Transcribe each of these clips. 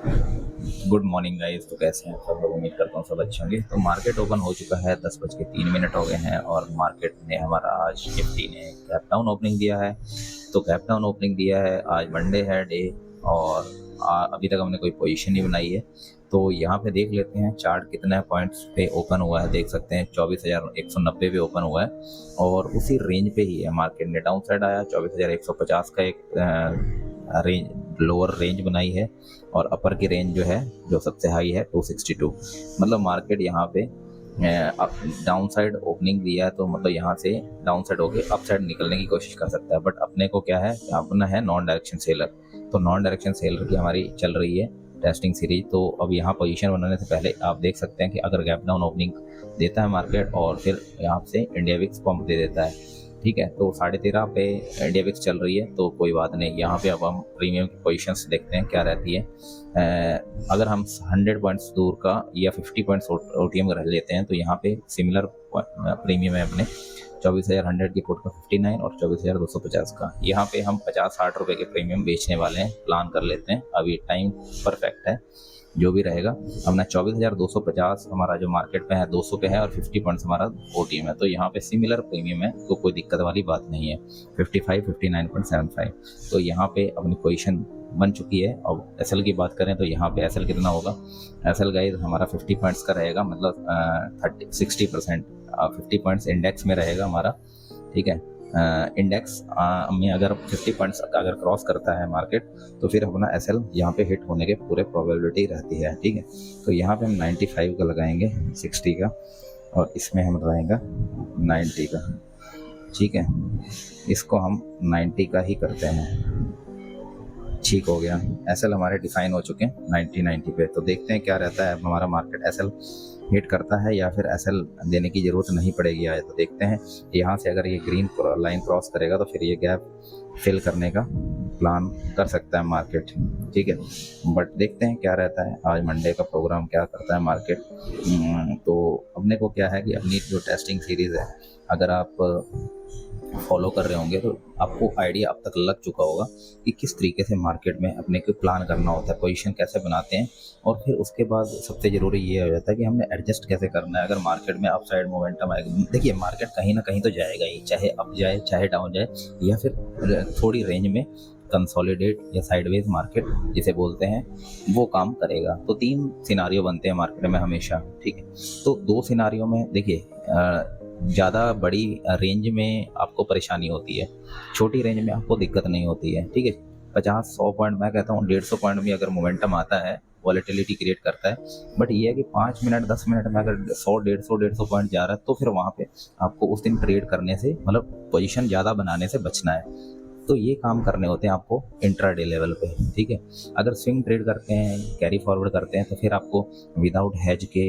Good morning guys. तो कैसे हैं सब लोग? उम्मीद करता हूँ सब अच्छे होंगे। तो मार्केट ओपन हो चुका है, 10:03 हो गए हैं और मार्केट ने हमारा आज निफ्टी ने गैप डाउन ओपनिंग दिया है। तो गैप डाउन ओपनिंग दिया है, आज मंडे है डे, और अभी तक हमने कोई पोजीशन नहीं बनाई है। तो यहाँ पे देख लेते हैं चार्ट कितने पॉइंट्स पे ओपन हुआ है। देख सकते हैं 24,190 पे ओपन हुआ है और उसी रेंज पे ही है मार्केट ने डाउन साइड आया। 24,150 का एक रेंज, लोअर रेंज बनाई है और अपर की रेंज जो है, जो सबसे हाई है 262। मतलब मार्केट यहाँ पे डाउन साइड ओपनिंग दिया है, तो मतलब यहाँ से डाउन साइड होके अप साइड निकलने की कोशिश कर सकता है। बट अपने को क्या है, अपना है नॉन डायरेक्शन सेलर। तो नॉन डायरेक्शन सेलर की हमारी चल रही है टेस्टिंग सीरीज। तो अब यहाँ पोजीशन बनाने से पहले आप देख सकते हैं कि अगर गैप डाउन ओपनिंग देता है मार्केट और फिर यहाँ से इंडिया विक्स पंप दे देता है, ठीक है, तो 13.5 पे इंडिया विक्स चल रही है, तो कोई बात नहीं। यहाँ पे अब हम प्रीमियम की पोजीशंस देखते हैं क्या रहती है। अगर हम 100 पॉइंट्स दूर का या 50 पॉइंट्स ओटीएम रह लेते हैं, तो यहाँ पे सिमिलर प्रीमियम है अपने 24,100 की पुट का 59 और 24,250 का। यहाँ पे हम 50-60 रुपए के प्रीमियम बेचने वाले हैं, प्लान कर लेते हैं। अभी टाइम परफेक्ट है, जो भी रहेगा। अपना 24,250 हमारा जो मार्केट पे है 200 पे है और 50 पॉइंट्स हमारा ओटीएम है। तो यहाँ पे सिमिलर प्रीमियम है, तो कोई दिक्कत वाली बात नहीं है। 55 59.75। तो यहाँ पे अपनी पोजीशन बन चुकी है। और एसएल की बात करें तो यहाँ पे एसएल कितना होगा। एसएल गाइस हमारा 50 पॉइंट्स का रहेगा, मतलब 60% 50 पॉइंट्स इंडेक्स में रहेगा हमारा, ठीक है। इंडेक्स में अगर 50 पॉइंट्स अगर क्रॉस करता है मार्केट, तो फिर अपना एसएल यहाँ पे हिट होने के पूरे प्रोबेबिलिटी रहती है, ठीक है। तो यहाँ पे हम 95 का लगाएंगे, 60 का, और इसमें हम लगाएंगे 90 का, ठीक है। इसको हम 90 का ही करते हैं, ठीक हो गया। एसएल हमारे डिफाइन हो चुके हैं 90 पे। तो देखते हैं क्या रहता है। हमारा मार्केट एसएल हिट करता है या फिर एसएल देने की ज़रूरत नहीं पड़ेगी आज। तो देखते हैं यहाँ से अगर ये ग्रीन लाइन क्रॉस करेगा तो फिर ये गैप फिल करने का प्लान कर सकता है मार्केट, ठीक है। बट देखते हैं क्या रहता है, आज मंडे का प्रोग्राम क्या करता है मार्केट। तो अपने को क्या है कि अपनी जो टेस्टिंग सीरीज़ है, अगर आप फॉलो कर रहे होंगे तो आपको आइडिया अब तक लग चुका होगा कि किस तरीके से मार्केट में अपने को प्लान करना होता है, पोजीशन कैसे बनाते हैं। और फिर उसके बाद सबसे ज़रूरी ये हो जाता है कि हमने एडजस्ट कैसे करना है अगर मार्केट में अप साइड मोमेंटम आएगा। देखिए मार्केट कहीं ना कहीं तो जाएगा ही, चाहे अप जाए चाहे डाउन जाए, या फिर थोड़ी रेंज में कंसोलिडेट या साइडवेज मार्केट जिसे बोलते हैं, वो काम करेगा। तो 3 सिनारियो बनते हैं मार्केट में हमेशा, ठीक है। तो 2 सिनारियो में देखिए, ज़्यादा बड़ी रेंज में आपको परेशानी होती है, छोटी रेंज में आपको दिक्कत नहीं होती है, ठीक है। 50-100 पॉइंट, मैं कहता हूँ 150 पॉइंट भी अगर मोमेंटम आता है, वॉलेटिलिटी क्रिएट करता है। बट ये है कि 5 मिनट 10 मिनट में अगर 100 150 पॉइंट जा रहा है, तो फिर वहाँ पे आपको उस दिन ट्रेड करने से, मतलब पोजीशन ज़्यादा बनाने से बचना है। तो ये काम करने होते हैं आपको इंट्राडे लेवल पे, ठीक है। अगर स्विंग ट्रेड करते हैं, कैरी फॉरवर्ड करते हैं, तो फिर आपको विदाउट हैज के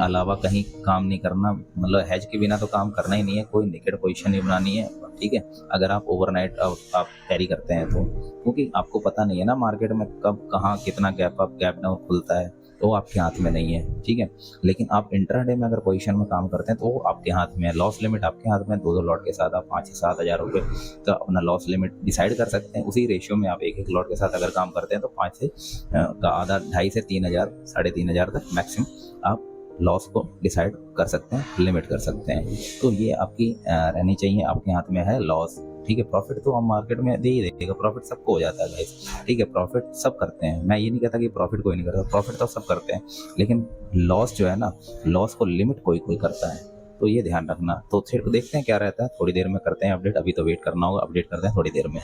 अलावा कहीं काम नहीं करना। मतलब हैज के बिना तो काम करना ही नहीं है, कोई निकेट पोजीशन नहीं बनानी है, ठीक है। अगर आप ओवरनाइट आप कैरी करते हैं तो, क्योंकि आपको पता नहीं है ना मार्केट में कब कहाँ कितना गैप अप गैप डाउन खुलता है, तो आपके हाथ में नहीं है, ठीक है। लेकिन आप इंट्राडे में अगर पोजीशन में काम करते हैं तो वो आपके हाथ में है। लॉस लिमिट आपके हाथ में, 2-2 लॉट के साथ आप 5 से 7 हज़ार रुपये का अपना लॉस लिमिट डिसाइड कर सकते हैं। उसी रेशियो में आप एक लॉट के साथ अगर काम करते हैं तो 5 से का आधा 2.5 से 3 हज़ार 3.5 हज़ार तक मैक्सिमम आप लॉस को डिसाइड कर सकते हैं, लिमिट कर सकते हैं। तो ये आपकी रहनी चाहिए, आपके हाथ में है लॉस, ठीक है। प्रॉफिट तो हम मार्केट में दे ही देगा, प्रॉफिट सबको हो जाता है गाइस, ठीक है। प्रॉफिट सब करते हैं, मैं ये नहीं कहता कि प्रॉफिट कोई नहीं करता, प्रॉफिट तो सब करते हैं, लेकिन लॉस जो है ना, लॉस को लिमिट कोई कोई करता है। तो ये ध्यान रखना। तो फिर देखते हैं क्या रहता है, थोड़ी देर में करते हैं अपडेट। अभी तो वेट करना होगा, अपडेट करते हैं थोड़ी देर में।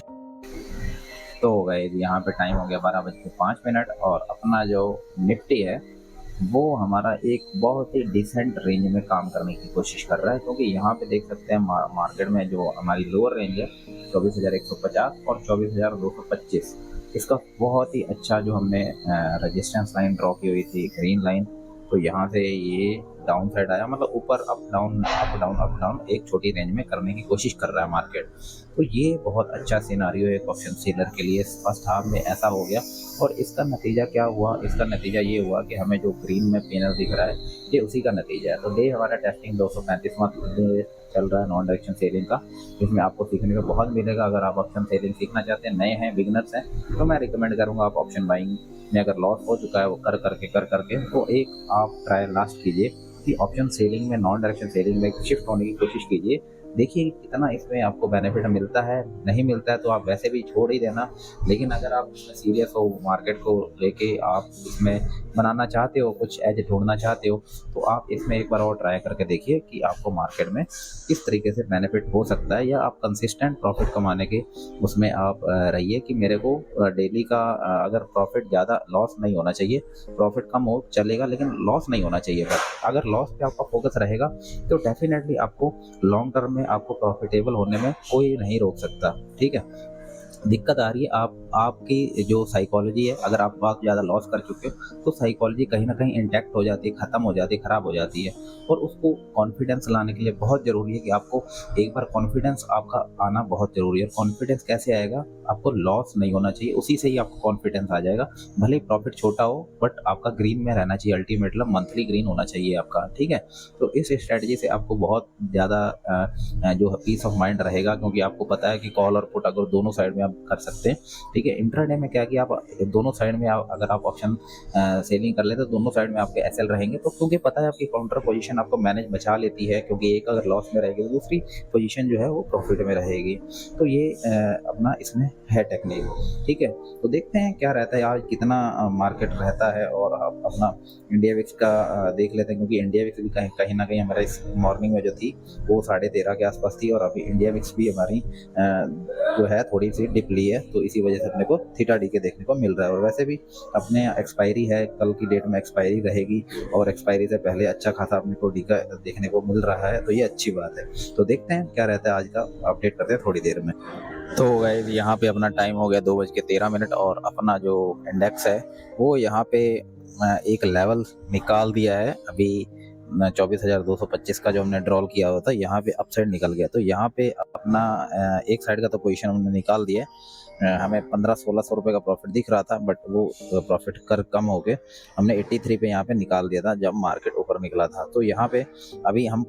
तो गाइस यहाँ पे टाइम हो गया 12:05 और अपना जो निफ्टी है वो हमारा एक बहुत ही डिसेंट रेंज में काम करने की कोशिश कर रहा है, क्योंकि यहाँ पे देख सकते हैं मार्केट में जो हमारी लोअर रेंज है 24,150 और 24,225, इसका बहुत ही अच्छा जो हमने रेजिस्टेंस लाइन ड्रॉ की हुई थी, ग्रीन लाइन। तो यहाँ से ये डाउन साइड आया, मतलब ऊपर up down up down up down एक छोटी रेंज में करने की कोशिश कर रहा है मार्केट। तो ये बहुत अच्छा सिनेरियो है एक ऑप्शन सेलर के लिए। फर्स्ट हाफ में ऐसा हो गया और इसका नतीजा क्या हुआ, इसका नतीजा ये हुआ कि हमें जो ग्रीन में पैनल दिख रहा है ये उसी का नतीजा है। तो डे हमारा टेस्टिंग 235वां डे चल रहा है नॉन डायरेक्शन सेलिंग का, जिसमें आपको सीखने को बहुत मिलेगा। अगर आप ऑप्शन सेलिंग सीखना चाहते हैं, नए हैं, बिगनर्स हैं, तो मैं रिकमेंड करूँगा आप ऑप्शन बाइंग में अगर लॉस हो चुका है वो कर करके तो एक आप ट्रायल लास्ट कीजिए कि ऑप्शन सेलिंग में, नॉन डायरेक्शन सेलिंग में शिफ्ट होने की कोशिश कीजिए। देखिए कितना इसमें आपको बेनिफिट मिलता है। नहीं मिलता है तो आप वैसे भी छोड़ ही देना, लेकिन अगर आप इसमें सीरियस हो, मार्केट को लेके आप इसमें बनाना चाहते हो, कुछ एज ढूंढना चाहते हो, तो आप इसमें एक बार और ट्राई करके देखिए कि आपको मार्केट में किस तरीके से बेनिफिट हो सकता है, या आप कंसिस्टेंट प्रॉफिट कमाने के उसमें आप रहिए कि मेरे को डेली का अगर प्रॉफिट ज़्यादा लॉस नहीं होना चाहिए, प्रॉफिट कम हो चलेगा लेकिन लॉस नहीं होना चाहिए। बट अगर लॉस पे आपका फोकस रहेगा तो डेफिनेटली आपको लॉन्ग टर्म में आपको प्रॉफिटेबल होने में कोई नहीं रोक सकता। ठीक है, दिक्कत आ रही है आपकी जो साइकोलॉजी है। अगर आप बहुत ज़्यादा लॉस कर चुके हो तो साइकोलॉजी कहीं ना कहीं इंटैक्ट हो जाती है, ख़त्म हो जाती है, ख़राब हो जाती है। और उसको कॉन्फिडेंस लाने के लिए बहुत ज़रूरी है कि आपको एक बार कॉन्फिडेंस आपका आना बहुत ज़रूरी है। कॉन्फिडेंस कैसे आएगा, आपको लॉस नहीं होना चाहिए, उसी से ही आपको कॉन्फिडेंस आ जाएगा। भले ही प्रॉफिट छोटा हो बट आपका ग्रीन में रहना चाहिए, अल्टीमेट मतलब मंथली ग्रीन होना चाहिए आपका। ठीक है, तो इस स्ट्रेटजी से आपको बहुत ज़्यादा जो पीस ऑफ माइंड रहेगा, क्योंकि आपको पता है कि कॉल और पुट अगर दोनों साइड में आप कर सकते हैं। ठीक है, इंट्राडे में क्या है कि आप दोनों साइड में अगर आप ऑप्शन सेलिंग कर लेते तो दोनों साइड में आपके एसएल रहेंगे, तो क्योंकि पता है आपकी काउंटर पोजीशन आपको मैनेज बचा लेती है, क्योंकि एक अगर लॉस में रहेगी तो दूसरी पोजीशन जो है वो प्रॉफिट में रहेगी। तो ये अपना इसमें है टेक्निक। ठीक है, तो देखते हैं क्या रहता है आज, कितना मार्केट रहता है। और आप अपना इंडिया विक्स का देख लेते हैं, क्योंकि इंडिया विक्स भी कहीं ना कहीं हमारा इस मॉर्निंग में जो थी वो 13.5 के आसपास थी, और अभी इंडिया विक्स भी हमारी जो है थोड़ी सी डिप ली है, तो इसी वजह से अपने को थीटा डी के देखने को मिल रहा है। और वैसे भी अपने एक्सपायरी है, कल की डेट में एक्सपायरी रहेगी, और एक्सपायरी से पहले अच्छा खासा अपने को डी का देखने को मिल रहा है, तो ये अच्छी बात है। तो देखते हैं क्या रहता है आज का, अपडेट करते हैं थोड़ी देर में। तो गाइस यहाँ पे अपना टाइम हो गया 2:13 और अपना जो इंडेक्स है वो यहाँ पे एक लेवल निकाल दिया है। अभी 24,225 का जो हमने ड्रॉल किया हुआ था यहाँ पे अपसाइड निकल गया, तो यहाँ पे अपना एक साइड का तो पोजीशन हमने निकाल दिया है। हमें 1500-1600 रुपये का प्रॉफिट दिख रहा था, बट वो प्रॉफिट कर कम हो गए, हमने 83 पे यहाँ पे निकाल दिया था जब मार्केट ऊपर निकला था। तो यहाँ पे अभी हम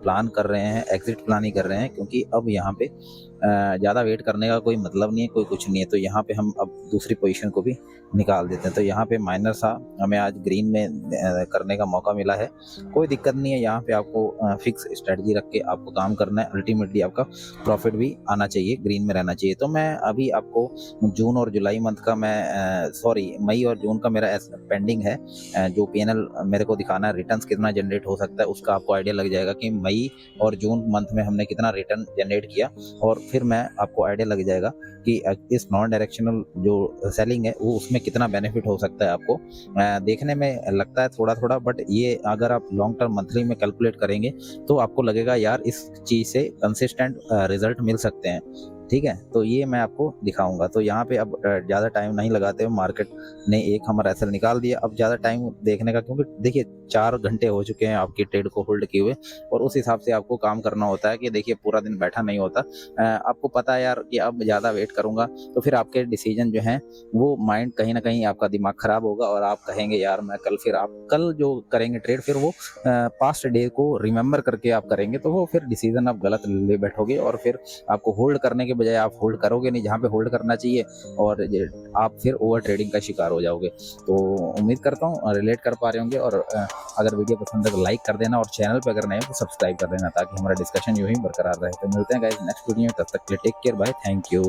प्लान कर रहे हैं, एग्जिट प्लान ही कर रहे हैं, क्योंकि अब यहाँ पे ज़्यादा वेट करने का कोई मतलब नहीं है, कोई कुछ नहीं है। तो यहाँ पे हम अब दूसरी पोजीशन को भी निकाल देते हैं। तो यहाँ पे माइनर सा हमें आज ग्रीन में करने का मौका मिला है, कोई दिक्कत नहीं है। यहाँ पे आपको फिक्स स्ट्रेटजी रख के आपको काम करना है, अल्टीमेटली आपका प्रॉफिट भी आना चाहिए, ग्रीन में रहना चाहिए। तो मैं अभी आपको जून और जुलाई मंथ का मई और जून का मेरा पेंडिंग है, जो पीएनएल मेरे को दिखाना है, रिटर्न्स कितना जनरेट हो सकता है उसका आपको आइडिया लग जाएगा कि मई और जून मंथ में हमने कितना रिटर्न जनरेट किया, और फिर मैं आपको आइडिया लग जाएगा कि इस नॉन डायरेक्शनल जो सेलिंग है वो उसमें कितना बेनिफिट हो सकता है। आपको देखने में लगता है थोड़ा थोड़ा, बट ये अगर आप लॉन्ग टर्म मंथली में कैलकुलेट करेंगे तो आपको लगेगा यार इस चीज़ से कंसिस्टेंट रिजल्ट मिल सकते हैं। ठीक है, तो ये मैं आपको दिखाऊंगा। तो यहाँ पे अब ज़्यादा टाइम नहीं लगाते हुए मार्केट ने एक हमारा एसएल निकाल दिया। अब ज़्यादा टाइम देखने का, क्योंकि देखिए 4 घंटे हो चुके हैं आपकी ट्रेड को होल्ड किए हुए, और उस हिसाब से आपको काम करना होता है कि देखिए पूरा दिन बैठा नहीं होता। आपको पता है यार कि अब ज़्यादा वेट करूँगा तो फिर आपके डिसीजन जो हैं वो माइंड कहीं ना कहीं आपका दिमाग ख़राब होगा, और आप कहेंगे यार मैं कल, फिर आप कल जो करेंगे ट्रेड फिर वो पास्ट डे को रिमेंबर करके आप करेंगे, तो वो फिर डिसीजन आप गलत ले बैठोगे, और फिर आपको होल्ड करने के बजाय आप होल्ड करोगे नहीं जहाँ पे होल्ड करना चाहिए, और आप फिर ओवर ट्रेडिंग का शिकार हो जाओगे। तो उम्मीद करता हूँ रिलेट कर पा रहे होंगे, और अगर वीडियो पसंद है तो लाइक कर देना, और चैनल पे अगर नए हो तो सब्सक्राइब कर देना, ताकि हमारा डिस्कशन यूं ही बरकरार रहे। तो मिलते हैं गाइस नेक्स्ट वीडियो में, तब तक के लिए take care, bye, thank you.